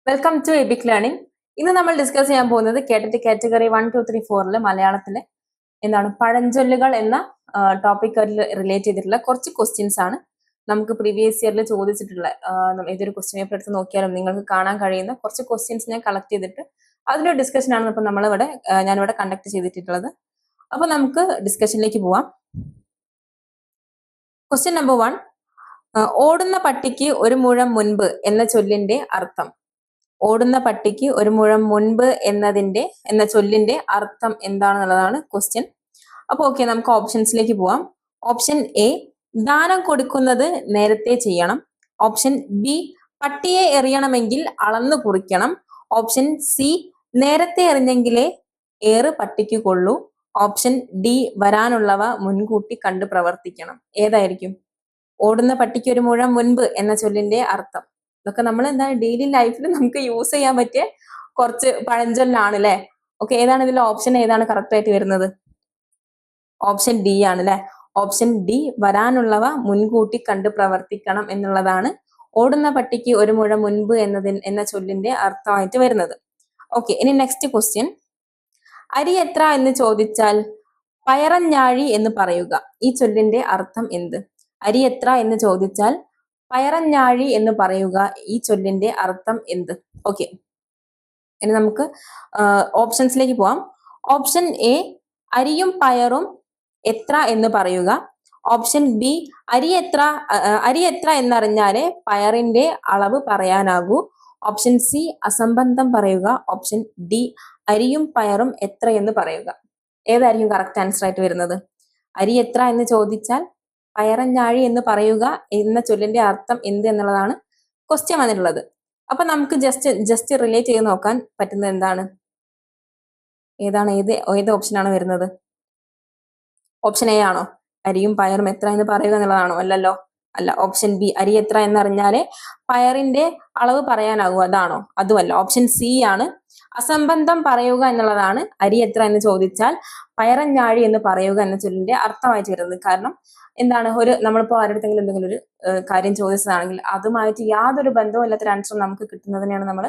Welcome to എബിക് learning. ഇന്ന് നമ്മൾ discuss ചെയ്യാൻ പോകുന്നത് കേട്ടിട്ട് കാറ്റഗറി 1, 2, 3, 4 മലയാളത്തിലെ പഴഞ്ചൊല്ലുകൾ എന്ന ടോപ്പിക് റിലേറ്റ് ചെയ്തിട്ടുള്ള കുറച്ച് ക്വസ്റ്റ്യൻസ് ആണ്. നമുക്ക് പ്രീവിയസ് ഇയറിൽ ചോദിച്ചിട്ടുള്ള ഏതൊരു ക്വസ്റ്റ്യൻ പേപ്പർ എടുത്ത് നോക്കിയാലും നിങ്ങൾക്ക് കാണാൻ കഴിയുന്ന കുറച്ച് ക്വസ്റ്റ്യൻസ് ഞാൻ കളക്ട് ചെയ്തിട്ട് അതിന്റെ ഡിസ്കഷൻ ആണ് ഇപ്പൊ ഞാനിവിടെ കണ്ടക്ട് ചെയ്തിട്ടുള്ളത്. അപ്പൊ നമുക്ക് ഡിസ്കഷനിലേക്ക് പോവാം. ക്വസ്റ്റ്യൻ നമ്പർ 1, ഓടുന്ന പട്ടിക്ക് ഒരു മുഴം മുൻപ് എന്ന ചൊല്ലിന്റെ അർത്ഥം. ഓടുന്ന പട്ടിക്ക് ഒരു മുഴം മുൻപ് എന്ന ചൊല്ലിന്റെ അർത്ഥം എന്താണെന്നുള്ളതാണ് ക്വസ്റ്റ്യൻ. അപ്പൊ ഓക്കെ, നമുക്ക് ഓപ്ഷൻസിലേക്ക് പോവാം. ഓപ്ഷൻ എ, ദാനം കൊടുക്കുന്നത് നേരത്തെ ചെയ്യണം. ഓപ്ഷൻ ബി, പട്ടിയെ എറിയണമെങ്കിൽ അളന്നു കുറിക്കണം. ഓപ്ഷൻ സി, നേരത്തെ എറിഞ്ഞെങ്കിലേ ഏറ് പട്ടിക്ക് കൊള്ളൂ. ഓപ്ഷൻ ഡി, വരാനുള്ളവ മുൻകൂട്ടി കണ്ടു പ്രവർത്തിക്കണം. ഏതായിരിക്കും ഓടുന്ന പട്ടിക്ക് ഒരു മുഴം മുൻപ് എന്ന ചൊല്ലിന്റെ അർത്ഥം? ഇതൊക്കെ നമ്മൾ ഡെയിലി ലൈഫിൽ നമുക്ക് യൂസ് ചെയ്യാൻ പറ്റിയ കുറച്ച് പഴഞ്ചൊല്ലാണ് അല്ലെ. ഓക്കെ, ഏതാണ് ഇതിൽ ഓപ്ഷൻ ഏതാണ് കറക്റ്റ് ആയിട്ട് വരുന്നത്? ഓപ്ഷൻ ഡി ആണ് അല്ലെ. ഓപ്ഷൻ ഡി, വരാനുള്ളവ മുൻകൂട്ടി കണ്ട് പ്രവർത്തിക്കണം എന്നുള്ളതാണ് ഓടുന്ന പട്ടിക്ക് ഒരു മുഴം മുൻപ് എന്ന ചൊല്ലിന്റെ അർത്ഥമായിട്ട് വരുന്നത്. ഓക്കെ, ഇനി നെക്സ്റ്റ് ക്വസ്റ്റ്യൻ. അരി എത്ര എന്ന് ചോദിച്ചാൽ പയറഞ്ഞാഴി എന്ന് പറയുക. ഈ ചൊല്ലിന്റെ അർത്ഥം എന്ത്? അരി എത്ര എന്ന് ചോദിച്ചാൽ പയറഞ്ഞാഴി എന്ന് പറയുക. ഈ ചൊല്ലിന്റെ അർത്ഥം എന്ത്? ഓക്കെ, ഇനി നമുക്ക് ഓപ്ഷൻസിലേക്ക് പോവാം. ഓപ്ഷൻ എ, അരിയും പയറും എത്ര എന്ന് പറയുക. ഓപ്ഷൻ ബി, അരി എത്ര എന്നറിഞ്ഞാലേ പയറിന്റെ അളവ് പറയാനാകൂ. ഓപ്ഷൻ സി, അസംബന്ധം പറയുക. ഓപ്ഷൻ ഡി, അരിയും പയറും എത്ര എന്ന് പറയുക. ഏതായിരിക്കും കറക്റ്റ് ആൻസർ ആയിട്ട് വരുന്നത്? അരി എത്ര എന്ന് ചോദിച്ചാൽ പയറഞ്ഞാഴി എന്ന് പറയുക എന്ന ചൊല്ലിന്റെ അർത്ഥം എന്ത് എന്നുള്ളതാണ് ക്വസ്റ്റ്യൻ വന്നിട്ടുള്ളത്. അപ്പൊ നമുക്ക് ജസ്റ്റ് റിലേറ്റ് ചെയ്ത് നോക്കാൻ പറ്റുന്നത് എന്താണ്? ഏത് ഓപ്ഷനാണ് വരുന്നത്? ഓപ്ഷൻ എ ആണോ? അരിയും പയറും എത്ര എന്ന് പറയുക എന്നുള്ളതാണോ? അല്ലല്ലോ, അല്ല. ഓപ്ഷൻ ബി, അരി എത്ര എന്നറിഞ്ഞാലേ പയറിന്റെ അളവ് പറയാനാകൂ, അതാണോ? അതുമല്ല. ഓപ്ഷൻ സി ആണ്, അസംബന്ധം പറയുക എന്നുള്ളതാണ് അരി എത്ര എന്ന് ചോദിച്ചാൽ പയറഞ്ഞാഴി എന്ന് പറയുക എന്ന ചൊല്ലിന്റെ അർത്ഥമായിട്ട് വരുന്നത്. കാരണം നമ്മളിപ്പോ ആരുടെങ്കിലും എന്തെങ്കിലും ഒരു കാര്യം ചോദിച്ചതാണെങ്കിൽ അതുമായിട്ട് യാതൊരു ബന്ധവും ഇല്ലാത്തൊരു ആൻസർ നമുക്ക് കിട്ടുന്നതിനെയാണ് നമ്മൾ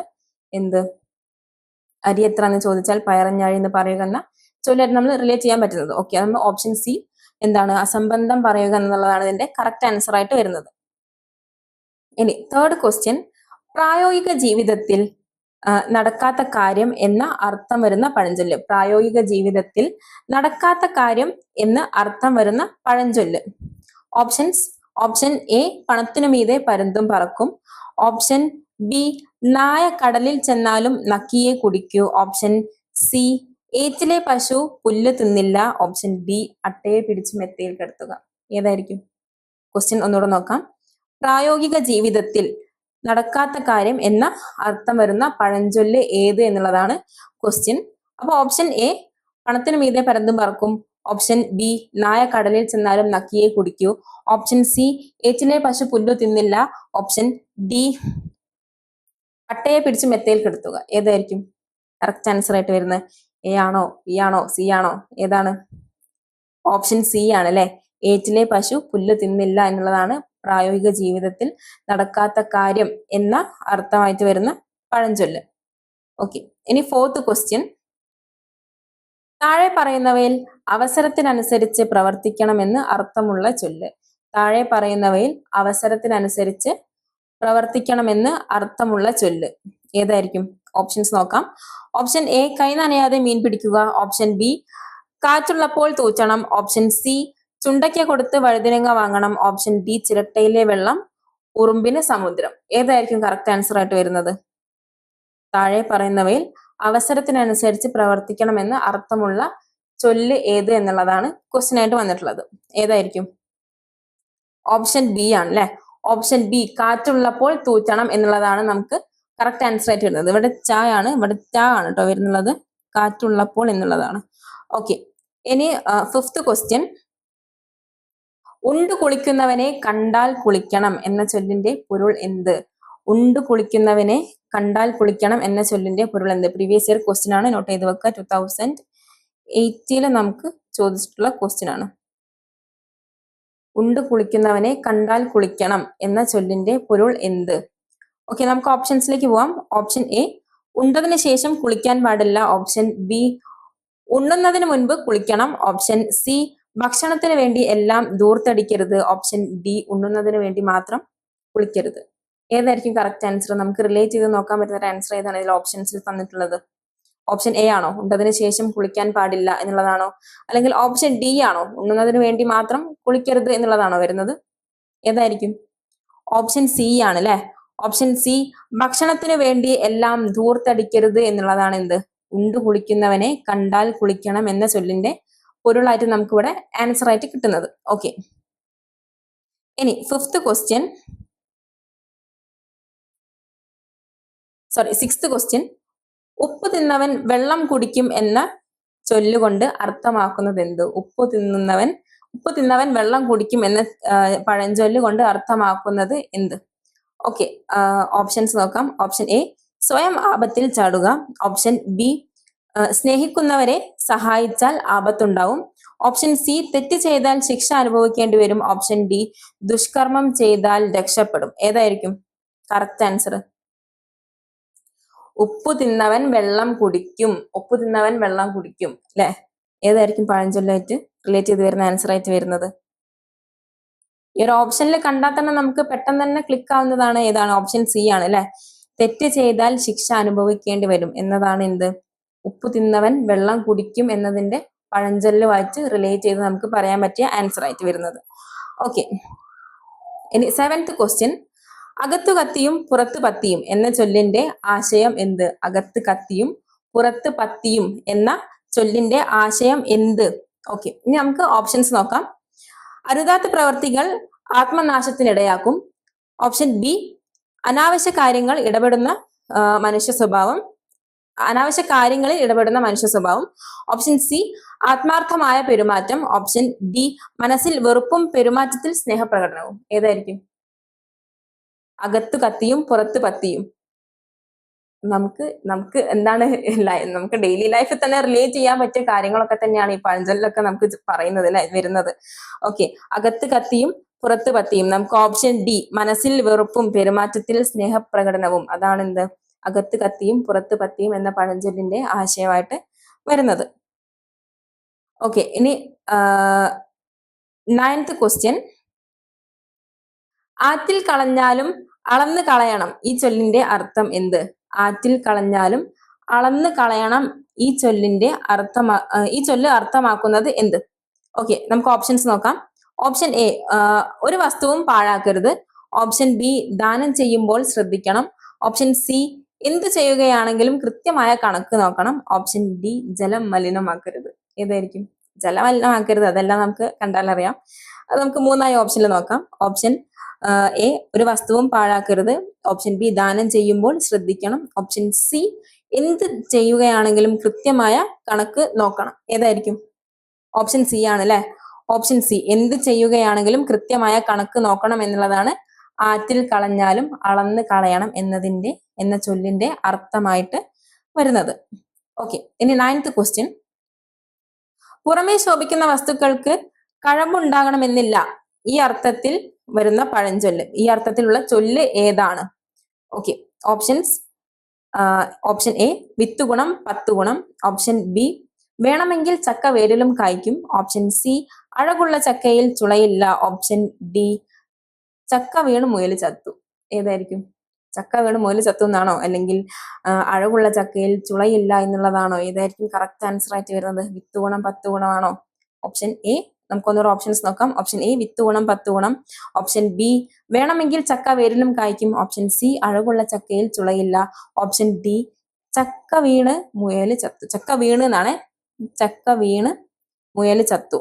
അരി എത്ര എന്ന് ചോദിച്ചാൽ പയറഞ്ഞാഴി എന്ന് പറയുക എന്ന ചൊല്ലായിട്ട് നമ്മൾ റിലേറ്റ് ചെയ്യാൻ പറ്റുന്നത്. ഓക്കെ, നമ്മൾ ഓപ്ഷൻ സി അസംബന്ധം പറയുക എന്നുള്ളതാണ് ഇതിന്റെ കറക്റ്റ് ആൻസർ ആയിട്ട് വരുന്നത്. ഇനി തേർഡ് ക്വസ്റ്റ്യൻ. പ്രായോഗിക ജീവിതത്തിൽ നടക്കാത്ത കാര്യം എന്ന അർത്ഥം വരുന്ന പഴഞ്ചൊല്ല്. പ്രായോഗിക ജീവിതത്തിൽ നടക്കാത്ത കാര്യം എന്ന് അർത്ഥം വരുന്ന പഴഞ്ചൊല്ല്. ഓപ്ഷൻസ്. ഓപ്ഷൻ എ, പണത്തിനു മീതെ പരുന്തും പറക്കും. ഓപ്ഷൻ ബി, നായ കടലിൽ ചെന്നാലും നക്കിയെ കുടിക്കൂ. ഓപ്ഷൻ സി, ഏറ്റിലെ പശു പുല്ല് തിന്നില്ല. ഓപ്ഷൻ ഡി, അട്ടയെ പിടിച്ച് മെത്തയിൽ കിടത്തുക. ഏതായിരിക്കും? ക്വസ്റ്റ്യൻ ഒന്നുകൂടെ നോക്കാം. പ്രായോഗിക ജീവിതത്തിൽ നടക്കാത്ത കാര്യം എന്ന അർത്ഥം വരുന്ന പഴഞ്ചൊല്ല് ഏത് എന്നുള്ളതാണ് ക്വസ്റ്റ്യൻ. അപ്പൊ ഓപ്ഷൻ എ, പണത്തിനു മീതെ പരുന്തും പറക്കും. ഓപ്ഷൻ ബി, നായ കടലിൽ ചെന്നാലും നക്കിയെ കുടിക്കൂ. ഓപ്ഷൻ സി, ഏറ്റിലെ പശു പുല്ലു തിന്നില്ല. ഓപ്ഷൻ ഡി, അട്ടയെ പിടിച്ച് മെത്തയിൽ കിടത്തുക. ഏതായിരിക്കും കറക്റ്റ് ആൻസർ ആയിട്ട് വരുന്നത്? എ ആണോ, ബി ആണോ, സി ആണോ? ഏതാണ്? ഓപ്ഷൻ സി ആണ് അല്ലെ. ഏറ്റിലെ പശു പുല്ല് തിന്നില്ല എന്നുള്ളതാണ് പ്രായോഗിക ജീവിതത്തിൽ നടക്കാത്ത കാര്യം എന്ന അർത്ഥമായിട്ട് വരുന്ന പഴഞ്ചൊല്ല്. ഓക്കെ, ഇനി ഫോർത്ത് ക്വസ്റ്റ്യൻ. താഴെ പറയുന്നവയിൽ അവസരത്തിനനുസരിച്ച് പ്രവർത്തിക്കണമെന്ന് അർത്ഥമുള്ള ചൊല്ല്. താഴെ പറയുന്നവയിൽ അവസരത്തിനനുസരിച്ച് പ്രവർത്തിക്കണമെന്ന് അർത്ഥമുള്ള ചൊല്ല് ഏതായിരിക്കും? ഓപ്ഷൻസ് നോക്കാം. ഓപ്ഷൻ എ, കൈ നനയാതെ മീൻ പിടിക്കുക. ഓപ്ഷൻ ബി, കാറ്റുള്ളപ്പോൾ തൂച്ചണം. ഓപ്ഷൻ സി, ചുണ്ടയ്ക്ക കൊടുത്ത് വഴുതിനങ്ങ വാങ്ങണം. ഓപ്ഷൻ ഡി, ചിരട്ടയിലെ വെള്ളം ഉറുമ്പിന് സമുദ്രം. ഏതായിരിക്കും കറക്റ്റ് ആൻസർ ആയിട്ട് വരുന്നത്? താഴെ പറയുന്നവയിൽ അവസരത്തിനനുസരിച്ച് പ്രവർത്തിക്കണമെന്ന് അർത്ഥമുള്ള ചൊല്ല് ഏത് എന്നുള്ളതാണ് ക്വസ്റ്റ്യൻ ആയിട്ട് വന്നിട്ടുള്ളത്. ഏതായിരിക്കും? ഓപ്ഷൻ ബി ആണ് അല്ലെ. ഓപ്ഷൻ ബി, കാറ്റുള്ളപ്പോൾ തൂച്ചണം എന്നുള്ളതാണ് നമുക്ക് കറക്റ്റ് ആൻസർ ആയിട്ട് വരുന്നത്. ഇവിടെ ആണ് കേട്ടോ വരുന്നുള്ളത്. കാറ്റുള്ളപ്പോൾ എന്നുള്ളതാണ്. ഓക്കെ, ഇനി ഫിഫ്ത്ത് ക്വസ്റ്റ്യൻ. ഉണ്ടു കുളിക്കുന്നവനെ കണ്ടാൽ കുളിക്കണം എന്ന ചൊല്ലിന്റെ പൊരുൾ എന്ത്? ഉണ്ടു കുളിക്കുന്നവനെ കണ്ടാൽ കുളിക്കണം എന്ന ചൊല്ലിന്റെ പൊരുൾ എന്ത്? പ്രീവിയസ് ഇയർ ക്വസ്റ്റ്യൻ ആണ്, നോട്ട് ചെയ്ത് വെക്കുക. 2018 നമുക്ക് ചോദിച്ചിട്ടുള്ള ക്വസ്റ്റ്യൻ ആണ്. ഉണ്ടു കുളിക്കുന്നവനെ കണ്ടാൽ കുളിക്കണം എന്ന ചൊല്ലിന്റെ പൊരുൾ എന്ത്? ഓക്കെ, നമുക്ക് ഓപ്ഷൻസിലേക്ക് പോവാം. ഓപ്ഷൻ എ, ഉണ്ടതിന് ശേഷം കുളിക്കാൻ പാടില്ല. ഓപ്ഷൻ ബി, ഉണ്ണുന്നതിന് മുൻപ് കുളിക്കണം. ഓപ്ഷൻ സി, ഭക്ഷണത്തിന് വേണ്ടി എല്ലാം ധൂർത്തടിക്കരുത്. ഓപ്ഷൻ ഡി, ഉണ്ണുന്നതിന് വേണ്ടി മാത്രം കുളിക്കരുത്. ഏതായിരിക്കും കറക്റ്റ് ആൻസർ? നമുക്ക് റിലേറ്റ് ചെയ്ത് നോക്കാൻ പറ്റുന്ന ഒരു ആൻസർ ഏതാണ് ഇതിൽ ഓപ്ഷൻസിൽ തന്നിട്ടുള്ളത്? ഓപ്ഷൻ എ ആണോ, ഉണ്ടതിന് ശേഷം കുളിക്കാൻ പാടില്ല എന്നുള്ളതാണോ? അല്ലെങ്കിൽ ഓപ്ഷൻ ഡി ആണോ, ഉണ്ണുന്നതിന് വേണ്ടി മാത്രം കുളിക്കരുത് എന്നുള്ളതാണോ വരുന്നത്? ഏതായിരിക്കും? ഓപ്ഷൻ സി ആണ് അല്ലെ. ഓപ്ഷൻ സി, ഭക്ഷണത്തിന് വേണ്ടി എല്ലാം ധൂർത്തടിക്കരുത് എന്നുള്ളതാണ് എന്ത്? ഉണ്ടു കുളിക്കുന്നവനെ കണ്ടാൽ കുളിക്കണം എന്ന ചൊല്ലിന്റെ പൊരുളായിട്ട് നമുക്ക് ഇവിടെ ആൻസർ ആയിട്ട് കിട്ടുന്നത്. ഓക്കെ, ഇനി സിക്സ്ത് ക്വസ്റ്റ്യൻ. ഉപ്പ് തിന്നവൻ വെള്ളം കുടിക്കും എന്ന ചൊല്ലുകൊണ്ട് അർത്ഥമാക്കുന്നത് എന്ത്? ഉപ്പ് തിന്നവൻ വെള്ളം കുടിക്കും എന്ന പഴഞ്ചൊല്ല് കൊണ്ട് അർത്ഥമാക്കുന്നത് എന്ത്? ഓക്കെ, ഓപ്ഷൻസ് നോക്കാം. ഓപ്ഷൻ എ, സ്വയം ആപത്തിൽ ചാടുക. ഓപ്ഷൻ ബി, സ്നേഹിക്കുന്നവരെ സഹായിച്ചാൽ ആപത്തുണ്ടാവും. ഓപ്ഷൻ സി, തെറ്റ് ചെയ്താൽ ശിക്ഷ അനുഭവിക്കേണ്ടി വരും. ഓപ്ഷൻ ഡി, ദുഷ്കർമ്മം ചെയ്താൽ രക്ഷപ്പെടും. ഏതായിരിക്കും കറക്റ്റ് ആൻസർ? ഉപ്പ് തിന്നവൻ വെള്ളം കുടിക്കും. അല്ലെ? ഏതായിരിക്കും പഴഞ്ചൊല്ലായിട്ട് റിലേറ്റ് ചെയ്ത് വരുന്ന ആൻസർ ആയിട്ട് വരുന്നത്? ഈ ഒരു ഓപ്ഷനിൽ കണ്ടാൽ തന്നെ നമുക്ക് പെട്ടെന്ന് തന്നെ ക്ലിക്ക് ആവുന്നതാണ് ഏതാണ്? ഓപ്ഷൻ സി ആണ് അല്ലെ. തെറ്റ് ചെയ്താൽ ശിക്ഷ അനുഭവിക്കേണ്ടി വരും എന്നതാണ് എന്ത്? ഉപ്പ് തിന്നവൻ വെള്ളം കുടിക്കും എന്നതിന്റെ പഴഞ്ചൊല്ലുമായിട്ട് റിലേറ്റ് ചെയ്ത് നമുക്ക് പറയാൻ പറ്റിയ ആൻസർ ആയിട്ട് വരുന്നത്. ഓക്കെ, ഇനി 7th ക്വസ്റ്റ്യൻ. അകത്തു കത്തിയും പുറത്ത് പത്തിയും എന്ന ചൊല്ലിന്റെ ആശയം എന്ത്? അകത്ത് കത്തിയും പുറത്ത് പത്തിയും എന്ന ചൊല്ലിന്റെ ആശയം എന്ത്? ഓക്കെ, ഇനി നമുക്ക് ഓപ്ഷൻസ് നോക്കാം. അരുതാത്ത പ്രവർത്തികൾ ആത്മനാശത്തിനിടയാക്കും. ഓപ്ഷൻ ബി, അനാവശ്യ കാര്യങ്ങളിൽ ഇടപെടുന്ന മനുഷ്യ സ്വഭാവം. ഓപ്ഷൻ സി, ആത്മാർത്ഥമായ പെരുമാറ്റം. ഓപ്ഷൻ ഡി, മനസ്സിൽ വെറുപ്പും പെരുമാറ്റത്തിൽ സ്നേഹപ്രകടനവും. ഏതായിരിക്കും? അകത്തു കത്തിയും പുറത്ത് പത്തിയും നമുക്ക് എന്താണ്, നമുക്ക് ഡെയിലി ലൈഫിൽ തന്നെ റിലേറ്റ് ചെയ്യാൻ പറ്റിയ കാര്യങ്ങളൊക്കെ തന്നെയാണ് ഈ പഴഞ്ചൊല്ലൊക്കെ നമുക്ക് പറയുന്നത് അല്ലെ വരുന്നത്. ഓക്കെ, അകത്ത് കത്തിയും പുറത്ത് പത്തിയും. നമുക്ക് ഓപ്ഷൻ ഡി, മനസ്സിൽ വെറുപ്പും പെരുമാറ്റത്തിൽ സ്നേഹപ്രകടനവും, അതാണ് എന്ത്? അകത്ത് കത്തിയും പുറത്ത് പത്തിയും എന്ന പഴഞ്ചൊല്ലിന്റെ ആശയമായിട്ട് വരുന്നത്. ഓക്കെ, ഇനി 9th ക്വസ്റ്റ്യൻ. ആറ്റിൽ കളഞ്ഞാലും അളന്ന് കളയണം ഈ ചൊല്ലിന്റെ അർത്ഥം എന്ത്? ആറ്റിൽ കളഞ്ഞാലും അളന്ന് കളയണം ഈ ചൊല്ല് അർത്ഥമാക്കുന്നത് എന്ത്? ഓക്കെ, നമുക്ക് ഓപ്ഷൻസ് നോക്കാം. ഓപ്ഷൻ എ, ഒരു വസ്തുവും പാഴാക്കരുത്. ഓപ്ഷൻ ബി, ദാനം ചെയ്യുമ്പോൾ ശ്രദ്ധിക്കണം. ഓപ്ഷൻ സി, എന്ത് ചെയ്യുകയാണെങ്കിലും കൃത്യമായ കണക്ക് നോക്കണം. ഓപ്ഷൻ ഡി, ജലം മലിനമാക്കരുത്. ഏതായിരിക്കും? ജലം മലിനമാക്കരുത്, അതെല്ലാം നമുക്ക് കണ്ടാലറിയാം. അത് നമുക്ക് 3ആയ ഓപ്ഷനിൽ നോക്കാം. ഓപ്ഷൻ എ, ഒരു വസ്തുവും പാഴാക്കരുത്. ഓപ്ഷൻ ബി, ദാനം ചെയ്യുമ്പോൾ ശ്രദ്ധിക്കണം. ഓപ്ഷൻ സി, എന്ത് ചെയ്യുകയാണെങ്കിലും കൃത്യമായ കണക്ക് നോക്കണം. ഏതായിരിക്കും? ഓപ്ഷൻ സി ആണ് അല്ലെ. ഓപ്ഷൻ സി, എന്ത് ചെയ്യുകയാണെങ്കിലും കൃത്യമായ കണക്ക് നോക്കണം എന്നുള്ളതാണ് ആറ്റിൽ കളഞ്ഞാലും അളന്ന് കളയണം എന്ന ചൊല്ലിന്റെ അർത്ഥമായിട്ട് വരുന്നത്. ഓക്കെ, ഇനി 9th ക്വസ്റ്റ്യൻ. പുറമേ ശോഭിക്കുന്ന വസ്തുക്കൾക്ക് കഴമ്പുണ്ടാകണമെന്നില്ല ഈ അർത്ഥത്തിൽ വരുന്ന പഴഞ്ചൊല്ല്. ഈ അർത്ഥത്തിലുള്ള ചൊല്ല് ഏതാണ്? Okay, options. ഓപ്ഷൻ എ, വിത്തുഗുണം 10 ഗുണം. ഓപ്ഷൻ ബി, വേണമെങ്കിൽ ചക്ക വേരിലും കായ്ക്കും. ഓപ്ഷൻ സി, അഴകുള്ള ചക്കയിൽ ചുളയില്ല. ഓപ്ഷൻ ഡി, ചക്ക വീണ് മുയല് ചത്തു. ഏതായിരിക്കും? ചക്ക വീണ് മുയല് ചത്തു എന്നാണോ, അല്ലെങ്കിൽ അഴകുള്ള ചക്കയിൽ ചുളയില്ല എന്നുള്ളതാണോ? ഏതായിരിക്കും കറക്റ്റ് ആൻസർ ആയിട്ട് വരുന്നത്? വിത്തുഗുണം 10 ഗുണമാണോ? ഓപ്ഷൻ എ, നമുക്കൊന്നൊരു ഓപ്ഷൻസ് നോക്കാം. ഓപ്ഷൻ എ, വിത്തുഗുണം 10 ഗുണം. ഓപ്ഷൻ ബി, വേണമെങ്കിൽ ചക്ക വേരിലും കായ്ക്കും. ഓപ്ഷൻ സി, അഴകുള്ള ചക്കയിൽ ചുളയില്ല. ഓപ്ഷൻ ഡി, ചക്ക വീണ് മുയല് ചത്തു. ചക്ക വീണ് എന്നാണ്, ചക്ക വീണ് മുയല് ചത്തു.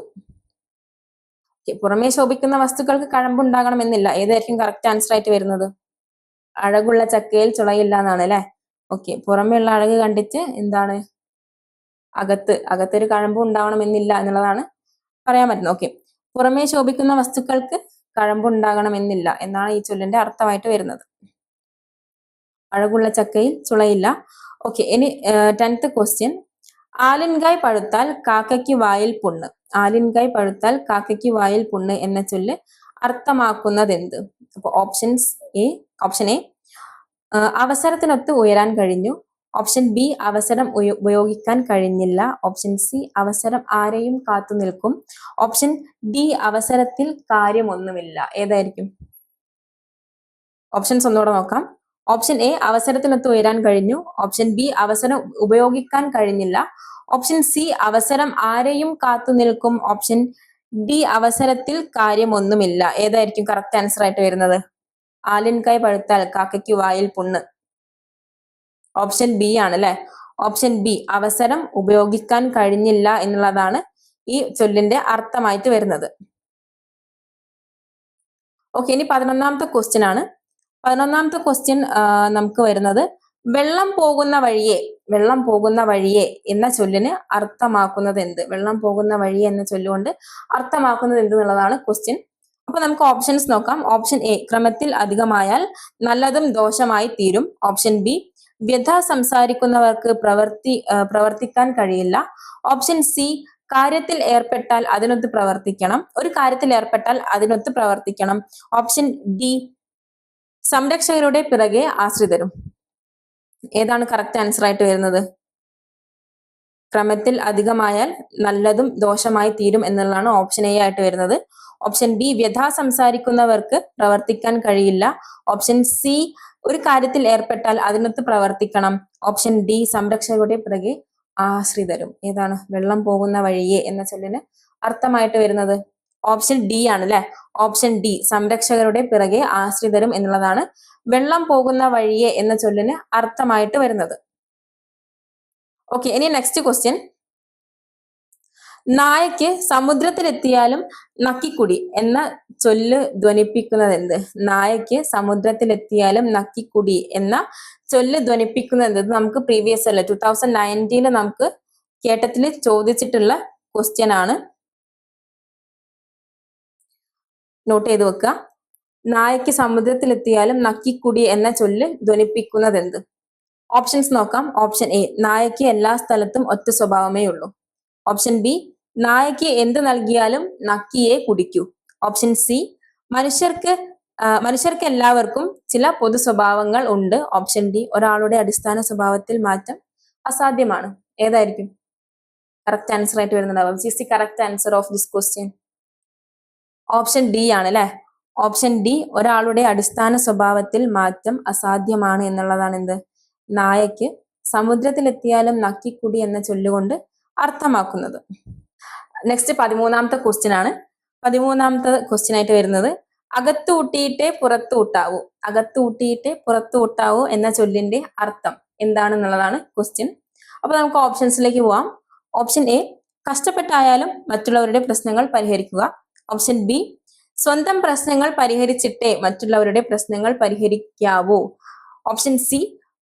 പുറമേ ശോഭിക്കുന്ന വസ്തുക്കൾക്ക് കഴമ്പുണ്ടാകണമെന്നില്ല. ഏതായിരിക്കും കറക്റ്റ് ആൻസർ ആയിട്ട് വരുന്നത്? അഴകുള്ള ചക്കയിൽ ചുളയില്ല എന്നാണ് അല്ലെ. ഓക്കെ, പുറമേയുള്ള അഴക് കണ്ടിട്ട് എന്താണ് അകത്തൊരു കഴമ്പും ഉണ്ടാവണമെന്നില്ല എന്നുള്ളതാണ് പറയാൻ പറ്റുന്നത്. ഓക്കെ, പുറമേ ശോഭിക്കുന്ന വസ്തുക്കൾക്ക് കഴമ്പുണ്ടാകണമെന്നില്ല എന്നാണ് ഈ ചൊല്ലിന്റെ അർത്ഥമായിട്ട് വരുന്നത്. അഴകുള്ള ചക്കയിൽ ചുളയില്ല. ഓക്കെ, ഇനി 10th ക്വസ്റ്റ്യൻ. ആലിൻകായ് പഴുത്താൽ കാക്കയ്ക്ക് വായിൽ പുണ്ണ്. ആലിൻകായ് പഴുത്താൽ കാക്കയ്ക്ക് വായിൽ പുണ്ണ് എന്ന ചൊല്ല് അർത്ഥമാക്കുന്നത് എന്ത്? അപ്പൊ ഓപ്ഷൻ എ, അവസരത്തിനൊത്ത് ഉയരാൻ കഴിഞ്ഞു. ഓപ്ഷൻ ബി അവസരം ഉപയോഗിക്കാൻ കഴിഞ്ഞില്ല. ഓപ്ഷൻ സി അവസരം ആരെയും കാത്തു നിൽക്കും. ഓപ്ഷൻ ഡി അവസരത്തിൽ കാര്യമൊന്നുമില്ല. ഏതായിരിക്കും? ഓപ്ഷൻസ് ഒന്നുകൂടെ നോക്കാം. ഓപ്ഷൻ എ അവസരത്തിനൊത്ത് ഉയരാൻ കഴിഞ്ഞു. ഓപ്ഷൻ ബി അവസരം ഉപയോഗിക്കാൻ കഴിഞ്ഞില്ല. ഓപ്ഷൻ സി അവസരം ആരെയും കാത്തു നിൽക്കും. ഓപ്ഷൻ ഡി അവസരത്തിൽ കാര്യമൊന്നുമില്ല. ഏതായിരിക്കും കറക്റ്റ് ആൻസർ ആയിട്ട് വരുന്നത്? ആലിൻകായ് പഴുത്താൽ കാക്കയ്ക്ക് വായിൽ പുണ്ണ്. ഓപ്ഷൻ ബി ആണ് അല്ലെ. ഓപ്ഷൻ ബി അവസരം ഉപയോഗിക്കാൻ കഴിഞ്ഞില്ല എന്നുള്ളതാണ് ഈ ചൊല്ലിന്റെ അർത്ഥമായിട്ട് വരുന്നത്. ഓക്കെ, ഇനി 11ാമത്തെ ക്വസ്റ്റ്യൻ ആണ്. 11ാമത്തെ ക്വസ്റ്റ്യൻ നമുക്ക് വരുന്നത് വെള്ളം പോകുന്ന വഴിയെ എന്ന ചൊല്ലിന് അർത്ഥമാക്കുന്നത് എന്ത്? വെള്ളം പോകുന്ന വഴിയെ എന്ന ചൊല്ലുകൊണ്ട് അർത്ഥമാക്കുന്നത് എന്ത് എന്നുള്ളതാണ് ക്വസ്റ്റ്യൻ. അപ്പൊ നമുക്ക് ഓപ്ഷൻസ് നോക്കാം. ഓപ്ഷൻ എ ക്രമത്തിൽ അധികമായാൽ നല്ലതും ദോഷമായി തീരും. ഓപ്ഷൻ ബി വ്യഥ സംസാരിക്കുന്നവർക്ക് പ്രവർത്തിക്കാൻ കഴിയില്ല. ഓപ്ഷൻ സി കാര്യത്തിൽ ഏർപ്പെട്ടാൽ അതിനൊത്ത് പ്രവർത്തിക്കണം. ഒരു കാര്യത്തിൽ ഏർപ്പെട്ടാൽ അതിനൊത്ത് പ്രവർത്തിക്കണം. ഓപ്ഷൻ ഡി സംരക്ഷകരുടെ പിറകെ ആശ്രിതരും. ഏതാണ് കറക്റ്റ് ആൻസർ ആയിട്ട് വരുന്നത്? ക്രമത്തിൽ അധികമായാൽ നല്ലതും ദോഷമായി തീരും എന്നുള്ളതാണ് ഓപ്ഷൻ എ ആയിട്ട് വരുന്നത്. ഓപ്ഷൻ ബി വ്യഥ സംസാരിക്കുന്നവർക്ക് പ്രവർത്തിക്കാൻ കഴിയില്ല. ഓപ്ഷൻ സി ഒരു കാര്യത്തിൽ ഏർപ്പെട്ടാൽ അതിനൊത്ത് പ്രവർത്തിക്കണം. ഓപ്ഷൻ ഡി സംരക്ഷകരുടെ പിറകെ ആശ്രിതരും. ഏതാണ് വെള്ളം പോകുന്ന വഴിയെ എന്ന ചൊല്ലിന് അർത്ഥമായിട്ട് വരുന്നത്? ഓപ്ഷൻ ഡി ആണ് അല്ലെ. ഓപ്ഷൻ ഡി സംരക്ഷകരുടെ പിറകെ ആശ്രിതരും എന്നുള്ളതാണ് വെള്ളം പോകുന്ന വഴിയെ എന്ന ചൊല്ലിന് അർത്ഥമായിട്ട് വരുന്നത്. ഓക്കെ, ഇനി നെക്സ്റ്റ് ക്വസ്റ്റ്യൻ. നായക്ക് സമുദ്രത്തിലെത്തിയാലും നക്കിക്കുടി എന്ന ചൊല്ല് ധ്വനിപ്പിക്കുന്നത് എന്ത്? നായക്ക് സമുദ്രത്തിലെത്തിയാലും നക്കിക്കുടി എന്ന ചൊല്ല് ധ്വനിപ്പിക്കുന്നത് എന്ത്? നമുക്ക് പ്രീവിയസ് അല്ല 2019 നമുക്ക് കേട്ടത്തിൽ ചോദിച്ചിട്ടുള്ള ക്വസ്റ്റ്യൻ ആണ്. നോട്ട് ചെയ്ത് വെക്കുക. നായക്ക് സമുദ്രത്തിലെത്തിയാലും നക്കിക്കുടി എന്ന ചൊല്ല് ധ്വനിപ്പിക്കുന്നത് എന്ത്? ഓപ്ഷൻസ് നോക്കാം. ഓപ്ഷൻ എ നായക്ക് എല്ലാ സ്ഥലത്തും ഒറ്റ സ്വഭാവമേ ഉള്ളൂ. ഓപ്ഷൻ ബി നായക്ക് എന്ത് നൽകിയാലും നക്കിയെ കുടിക്കൂ. ഓപ്ഷൻ സി മനുഷ്യർക്ക് എല്ലാവർക്കും ചില പൊതു സ്വഭാവങ്ങൾ ഉണ്ട്. ഓപ്ഷൻ ഡി ഒരാളുടെ അടിസ്ഥാന സ്വഭാവത്തിൽ മാറ്റം അസാധ്യമാണ്. ഏതായിരിക്കും കറക്റ്റ് ആൻസർ ആയിട്ട് വരുന്നുണ്ടാവുക? Which is the correct answer of this question? Option D ആണ് അല്ലെ. ഓപ്ഷൻ ഡി ഒരാളുടെ അടിസ്ഥാന സ്വഭാവത്തിൽ മാറ്റം അസാധ്യമാണ് എന്നുള്ളതാണ് എന്ത്? നായക്ക് സമുദ്രത്തിലെത്തിയാലും നക്കിക്കുടി എന്ന ചൊല്ലുകൊണ്ട് അർത്ഥമാക്കുന്നത്. നെക്സ്റ്റ് 13ാമത്തെ ക്വസ്റ്റ്യൻ ആണ്. 13ാമത്തെ ക്വസ്റ്റ്യൻ ആയിട്ട് വരുന്നത് അകത്തൂട്ടിയിട്ടേ പുറത്തൂട്ടാവൂ. അകത്തൂട്ടിയിട്ടേ പുറത്തൂട്ടാവൂ എന്ന ചൊല്ലിന്റെ അർത്ഥം എന്താണെന്നുള്ളതാണ് ക്വസ്റ്റ്യൻ. അപ്പൊ നമുക്ക് ഓപ്ഷൻസിലേക്ക് പോവാം. ഓപ്ഷൻ എ കഷ്ടപ്പെട്ടായാലും മറ്റുള്ളവരുടെ പ്രശ്നങ്ങൾ പരിഹരിക്കുക. ഓപ്ഷൻ ബി സ്വന്തം പ്രശ്നങ്ങൾ പരിഹരിച്ചിട്ടേ മറ്റുള്ളവരുടെ പ്രശ്നങ്ങൾ പരിഹരിക്കാവൂ. ഓപ്ഷൻ സി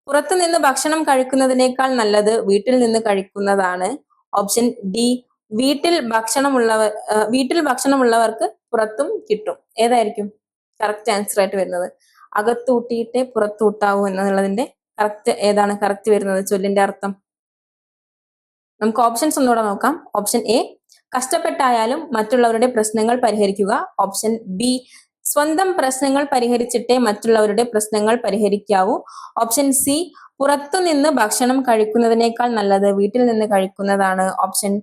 പുറത്തു നിന്ന് ഭക്ഷണം കഴിക്കുന്നതിനേക്കാൾ നല്ലത് വീട്ടിൽ നിന്ന് കഴിക്കുന്നതാണ്. ഓപ്ഷൻ ഡി വീട്ടിൽ ഭക്ഷണമുള്ളവർക്ക് പുറത്തും കിട്ടും. ഏതായിരിക്കും കറക്റ്റ് ആൻസർ ആയിട്ട് വരുന്നത്? അകത്തൂട്ടിയിട്ടേ പുറത്തൂട്ടാവൂ എന്നുള്ളതിന്റെ കറക്റ്റ് ഏതാണ് കറക്റ്റ് വരുന്നത് ചൊല്ലിന്റെ അർത്ഥം? നമുക്ക് ഓപ്ഷൻസ് ഒന്നുകൂടെ നോക്കാം. ഓപ്ഷൻ എ കഷ്ടപ്പെട്ടായാലും മറ്റുള്ളവരുടെ പ്രശ്നങ്ങൾ പരിഹരിക്കുക. ഓപ്ഷൻ ബി സ്വന്തം പ്രശ്നങ്ങൾ പരിഹരിച്ചിട്ടേ മറ്റുള്ളവരുടെ പ്രശ്നങ്ങൾ പരിഹരിക്കാവൂ. ഓപ്ഷൻ സി പുറത്തുനിന്ന് ഭക്ഷണം കഴിക്കുന്നതിനേക്കാൾ നല്ലത് വീട്ടിൽ നിന്ന് കഴിക്കുന്നതാണ്. ഓപ്ഷൻ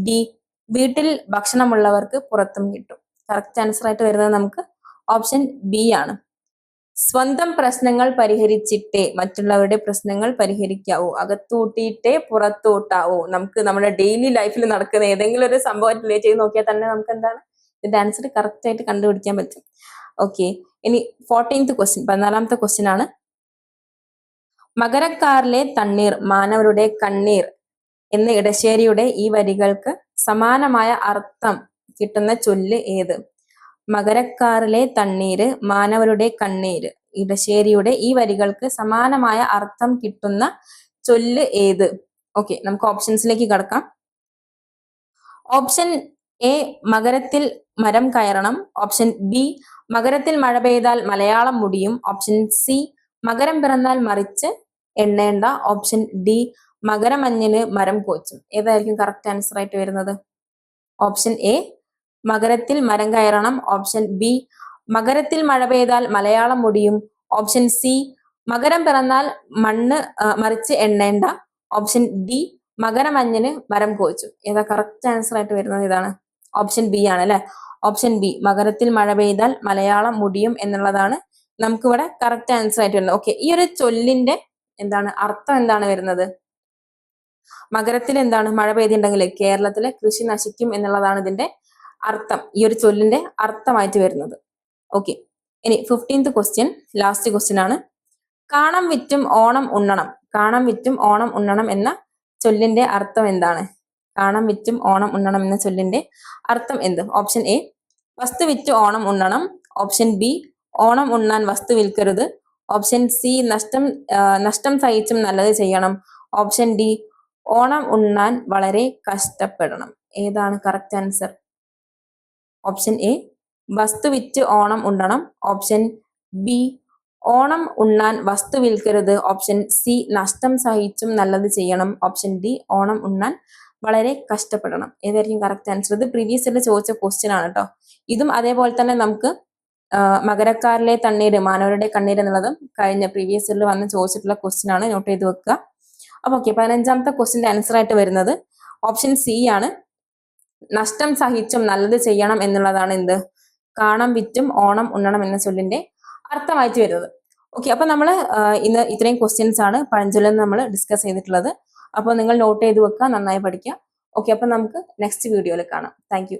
ഡി വീട്ടിൽ ഭക്ഷണമുള്ളവർക്ക് പുറത്തും കിട്ടും. കറക്റ്റ് ആൻസർ ആയിട്ട് വരുന്നത് നമുക്ക് ഓപ്ഷൻ ബി ആണ്. സ്വന്തം പ്രശ്നങ്ങൾ പരിഹരിച്ചിട്ടേ മറ്റുള്ളവരുടെ പ്രശ്നങ്ങൾ പരിഹരിക്കാവൂ. അകത്തൂട്ടിയിട്ടേ പുറത്തൂട്ടാവൂ. നമുക്ക് നമ്മുടെ ഡെയിലി ലൈഫിൽ നടക്കുന്ന ഏതെങ്കിലും ഒരു സംഭവം റിലേറ്റ് ചെയ്ത് നോക്കിയാൽ തന്നെ നമുക്ക് എന്താണ് ഇതിന്റെ ആൻസർ കറക്റ്റ് ആയിട്ട് കണ്ടുപിടിക്കാൻ പറ്റും. ഓക്കെ, ഇനി 14th ക്വസ്റ്റ്യൻ, 14ാമത്തെ ക്വസ്റ്റ്യൻ ആണ്. മകരക്കാറിലെ തണ്ണീർ മാനവരുടെ കണ്ണീർ എന്ന ഇടശ്ശേരിയുടെ ഈ വരികൾക്ക് സമാനമായ അർത്ഥം കിട്ടുന്ന ചൊല്ല് ഏത്? മകരക്കാറിലെ തണ്ണീര് മാനവരുടെ കണ്ണീര് ഇടശ്ശേരിയുടെ ഈ വരികൾക്ക് സമാനമായ അർത്ഥം കിട്ടുന്ന ചൊല്ല് ഏത്? ഓക്കെ, നമുക്ക് ഓപ്ഷൻസിലേക്ക് കടക്കാം. ഓപ്ഷൻ എ മകരത്തിൽ മരം കയറണം. ഓപ്ഷൻ ബി മകരത്തിൽ മഴ പെയ്താൽ മലയാളം മുടിയും. ഓപ്ഷൻ സി മകരം പിറന്നാൽ മറിച്ച് എണ്ണേണ്ട. ഓപ്ഷൻ ഡി മകരമഞ്ഞിന് മരം കോച്ചും. ഏതായിരിക്കും കറക്റ്റ് ആൻസർ ആയിട്ട് വരുന്നത്? ഓപ്ഷൻ എ മകരത്തിൽ മരം കയറണം. ഓപ്ഷൻ ബി മകരത്തിൽ മഴ പെയ്താൽ മലയാളം മുടിയും. ഓപ്ഷൻ സി മകരം പിറന്നാൽ മണ്ണ് മറിച്ച് എണ്ണേണ്ട. ഓപ്ഷൻ ഡി മകരമഞ്ഞിന് മരം കോച്ചു. ഏതാ കറക്റ്റ് ആൻസർ ആയിട്ട് വരുന്നത്? ഇതാണ് ഓപ്ഷൻ ബി ആണ് അല്ലെ. ഓപ്ഷൻ ബി മകരത്തിൽ മഴ പെയ്താൽ മലയാളം മുടിയും എന്നുള്ളതാണ് നമുക്കിവിടെ കറക്റ്റ് ആൻസർ ആയിട്ട് വരുന്നത്. ഓക്കെ, ഈ ഒരു ചൊല്ലിന്റെ എന്താണ് അർത്ഥം എന്താണ് വരുന്നത്? മകരത്തിൽ എന്താണ് മഴ പെയ്തിട്ടുണ്ടെങ്കിൽ കേരളത്തിലെ കൃഷി നശിക്കും എന്നുള്ളതാണ് ഇതിന്റെ അർത്ഥം, ഈ ഒരു ചൊല്ലിന്റെ അർത്ഥമായിട്ട് വരുന്നത്. ഓക്കെ, ഇനി 15th ക്വസ്റ്റ്യൻ, ലാസ്റ്റ് ക്വസ്റ്റ്യൻ ആണ്. കാണം വിറ്റും ഓണം ഉണ്ണണം. കാണം വിറ്റും ഓണം ഉണ്ണണം എന്ന ചൊല്ലിന്റെ അർത്ഥം എന്താണ്? കാണം വിറ്റും ഓണം ഉണ്ണണം എന്ന ചൊല്ലിന്റെ അർത്ഥം എന്ത്? ഓപ്ഷൻ എ വസ്തു വിറ്റ് ഓണം ഉണ്ണണം. ഓപ്ഷൻ ബി ഓണം ഉണ്ണാൻ വസ്തു വിൽക്കരുത്. ഓപ്ഷൻ സി നഷ്ടം സഹിച്ചും നല്ലത് ചെയ്യണം. ഓപ്ഷൻ ഡി ഓണം ഉണ്ണാൻ വളരെ കഷ്ടപ്പെടണം. ഏതാണ് കറക്റ്റ് ആൻസർ? ഓപ്ഷൻ എ വസ്തു വിറ്റ് ഓണം ഉണ്ണണം. ഓപ്ഷൻ ബി ഓണം ഉണ്ണാൻ വസ്തു വിൽക്കരുത്. ഓപ്ഷൻ സി നഷ്ടം സഹിച്ചും നല്ലത് ചെയ്യണം. ഓപ്ഷൻ ഡി ഓണം ഉണ്ണാൻ വളരെ കഷ്ടപ്പെടണം. ഏതായിരിക്കും കറക്റ്റ് ആൻസർ? ഇത് പ്രീവിയസ് ഇയറിൽ ചോദിച്ച ക്വസ്റ്റ്യൻ ആണ് കേട്ടോ. ഇതും അതേപോലെ തന്നെ നമുക്ക് മകരക്കാരിലെ തണ്ണീര് മാനവരുടെ കണ്ണീര് എന്നുള്ളതും കഴിഞ്ഞ പ്രീവിയസ് ഇയറിൽ വന്ന് ചോദിച്ചിട്ടുള്ള ക്വസ്റ്റ്യൻ ആണ്, നോട്ട് ചെയ്ത് വെക്കുക. അപ്പൊ ഓക്കെ, 15ാമത്തെ ക്വസ്റ്റ്യന്റെ ആൻസർ ആയിട്ട് വരുന്നത് ഓപ്ഷൻ സി ആണ്. നഷ്ടം സഹിച്ചും നല്ലത് ചെയ്യണം എന്നുള്ളതാണ് എന്ത്? കാണം വിറ്റും ഓണം ഉണ്ണണം എന്ന ചൊല്ലിന്റെ അർത്ഥമായിട്ട് വരുന്നത്. ഓക്കെ, അപ്പൊ നമ്മൾ ഇന്ന് ഇത്രയും ക്വസ്റ്റ്യൻസ് ആണ് പഴഞ്ചൊല്ലിൽ നമ്മൾ ഡിസ്കസ് ചെയ്തിട്ടുള്ളത്. അപ്പോൾ നിങ്ങൾ നോട്ട് ചെയ്ത് വെക്കുക, നന്നായി പഠിക്കുക. ഓക്കെ, അപ്പൊ നമുക്ക് നെക്സ്റ്റ് വീഡിയോയിൽ കാണാം. താങ്ക്